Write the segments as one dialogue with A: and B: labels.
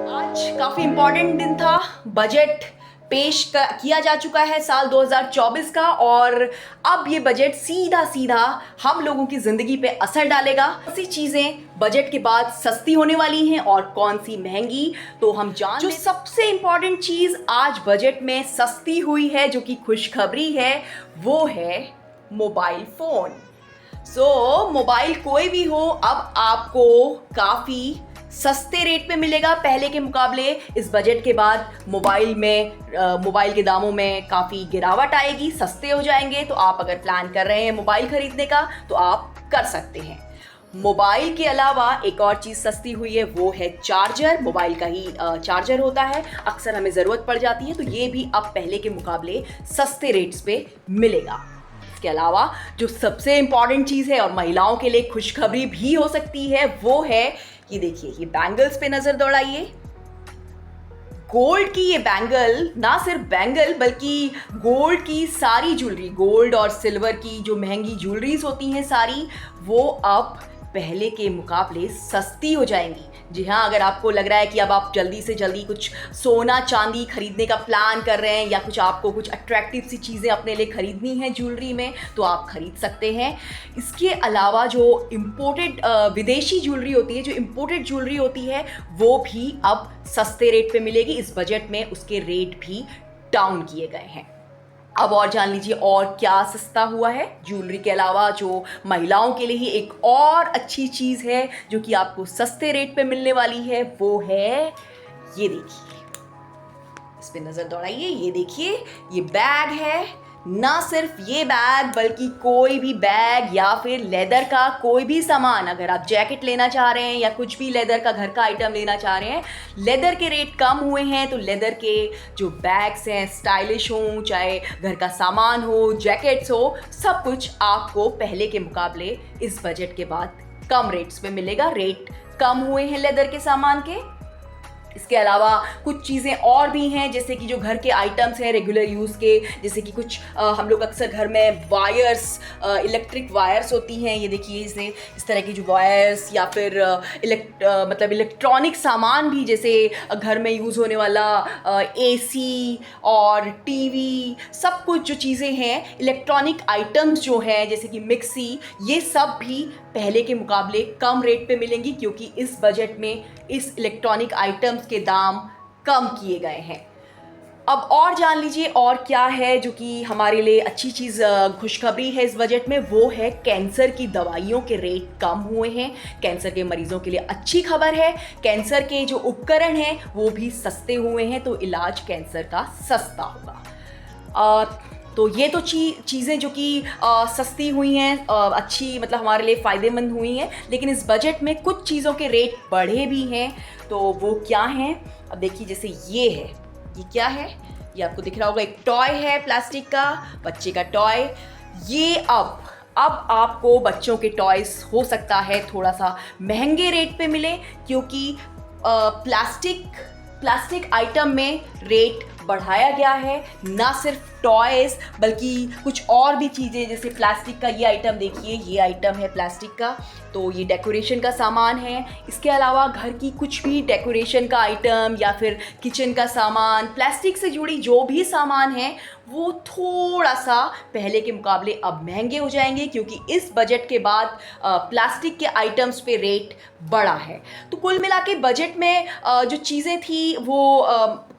A: आज काफी इंपॉर्टेंट दिन था। बजट किया जा चुका है साल 2024 का, और अब ये बजट सीधा सीधा हम लोगों की जिंदगी पे असर डालेगा। कौन सी चीजें बजट के बाद सस्ती होने वाली हैं और कौन सी महंगी, तो हम जान जो सबसे इंपॉर्टेंट चीज आज बजट में सस्ती हुई है, जो कि खुशखबरी है, वो है मोबाइल फोन। मोबाइल कोई भी हो, अब आपको काफी सस्ते रेट पे मिलेगा पहले के मुकाबले। इस बजट के बाद मोबाइल के दामों में काफ़ी गिरावट आएगी, सस्ते हो जाएंगे। तो आप अगर प्लान कर रहे हैं मोबाइल खरीदने का तो आप कर सकते हैं। मोबाइल के अलावा एक और चीज़ सस्ती हुई है, वो है चार्जर। मोबाइल का ही चार्जर होता है, अक्सर हमें ज़रूरत पड़ जाती है, तो ये भी अब पहले के मुकाबले सस्ते रेट्स पे मिलेगा। इसके अलावा जो सबसे इंपॉर्टेंट चीज़ है और महिलाओं के लिए खुशखबरी भी हो सकती है, वो है ये देखिए, ये बैंगल्स पे नजर दौड़ाइए। गोल्ड की ये बैंगल, ना सिर्फ बैंगल बल्कि गोल्ड की सारी ज्वेलरी, गोल्ड और सिल्वर की जो महंगी ज्वेलरीज होती हैं सारी, वो अब पहले के मुकाबले सस्ती हो जाएंगी। जी हाँ, अगर आपको लग रहा है कि अब आप जल्दी से जल्दी कुछ सोना चांदी खरीदने का प्लान कर रहे हैं, या कुछ आपको कुछ अट्रैक्टिव सी चीज़ें अपने लिए खरीदनी है ज्वेलरी में, तो आप खरीद सकते हैं। इसके अलावा जो इम्पोर्टेड विदेशी ज्वेलरी होती है, जो इम्पोर्टेड ज्वेलरी होती है, वो भी अब सस्ते रेट पे मिलेगी। इस बजट में उसके रेट भी डाउन किए गए हैं। अब और जान लीजिए और क्या सस्ता हुआ है ज्वेलरी के अलावा। जो महिलाओं के लिए ही एक और अच्छी चीज़ है जो कि आपको सस्ते रेट पे मिलने वाली है, वो है ये देखिए, इस पे नज़र दौड़ाइए। ये देखिए, ये बैग है। ना सिर्फ ये बैग बल्कि कोई भी बैग या फिर लेदर का कोई भी सामान, अगर आप जैकेट लेना चाह रहे हैं या कुछ भी लेदर का घर का आइटम लेना चाह रहे हैं, लेदर के रेट कम हुए हैं। तो लेदर के जो बैग्स हैं, स्टाइलिश हो, चाहे घर का सामान हो, जैकेट्स हो, सब कुछ आपको पहले के मुकाबले इस बजट के बाद कम रेट्स में मिलेगा। रेट कम हुए हैं लेदर के सामान के। इसके अलावा कुछ चीज़ें और भी हैं, जैसे कि जो घर के आइटम्स हैं रेगुलर यूज़ के, जैसे कि कुछ हम लोग अक्सर घर में वायर्स, इलेक्ट्रिक वायर्स होती हैं। ये देखिए, इस तरह की जो वायर्स, या फिर मतलब इलेक्ट्रॉनिक सामान भी, जैसे घर में यूज़ होने वाला एसी और टीवी, सब कुछ जो चीज़ें हैं, इलेक्ट्रॉनिक आइटम्स जो हैं, जैसे कि मिक्सी, ये सब भी पहले के मुकाबले कम रेट पे मिलेंगी, क्योंकि इस बजट में इस इलेक्ट्रॉनिक आइटम्स के दाम कम किए गए हैं। अब और जान लीजिए और क्या है जो कि हमारे लिए अच्छी चीज़, खुशखबरी है इस बजट में, वो है कैंसर की दवाइयों के रेट कम हुए हैं। कैंसर के मरीजों के लिए अच्छी खबर है। कैंसर के जो उपकरण हैं वो भी सस्ते हुए हैं, तो इलाज कैंसर का सस्ता होगा। तो ये तो चीज़ें जो कि सस्ती हुई हैं, अच्छी, मतलब हमारे लिए फ़ायदेमंद हुई हैं। लेकिन इस बजट में कुछ चीज़ों के रेट बढ़े भी हैं, तो वो क्या हैं? अब देखिए, जैसे ये है, ये क्या है? ये आपको दिख रहा होगा, एक टॉय है प्लास्टिक का, बच्चे का टॉय। ये अब आपको बच्चों के टॉयस हो सकता है थोड़ा सा महंगे रेट पे मिले, क्योंकि प्लास्टिक आइटम में रेट बढ़ाया गया है। ना सिर्फ टॉयज बल्कि कुछ और भी चीज़ें, जैसे प्लास्टिक का ये आइटम देखिए, ये आइटम है प्लास्टिक का, तो ये डेकोरेशन का सामान है। इसके अलावा घर की कुछ भी डेकोरेशन का आइटम या फिर किचन का सामान, प्लास्टिक से जुड़ी जो भी सामान है, वो थोड़ा सा पहले के मुकाबले अब महंगे हो जाएंगे, क्योंकि इस बजट के बाद प्लास्टिक के आइटम्स पे रेट बढ़ा है। तो कुल मिला के बजट में जो चीज़ें थी वो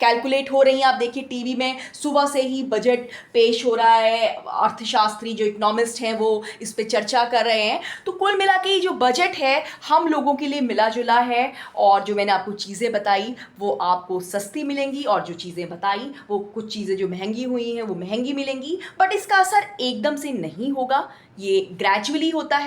A: कैलकुलेट हो रही हैं। आप देखिए, टीवी में सुबह से ही बजट पेश हो रहा है, अर्थशास्त्री जो इकोनॉमिस्ट हैं वो इस पे चर्चा कर रहे हैं। तो कुल मिला के जो बजट है हम लोगों के लिए मिला जुला है, और जो मैंने आपको चीज़ें बताई वो आपको सस्ती मिलेंगी, और जो चीज़ें बताई वो कुछ चीज़ें जो महंगी हुई हैं वो महंगी मिलेंगी। बट इसका असर एकदम से नहीं होगा, ये ग्रेजुअली होता है।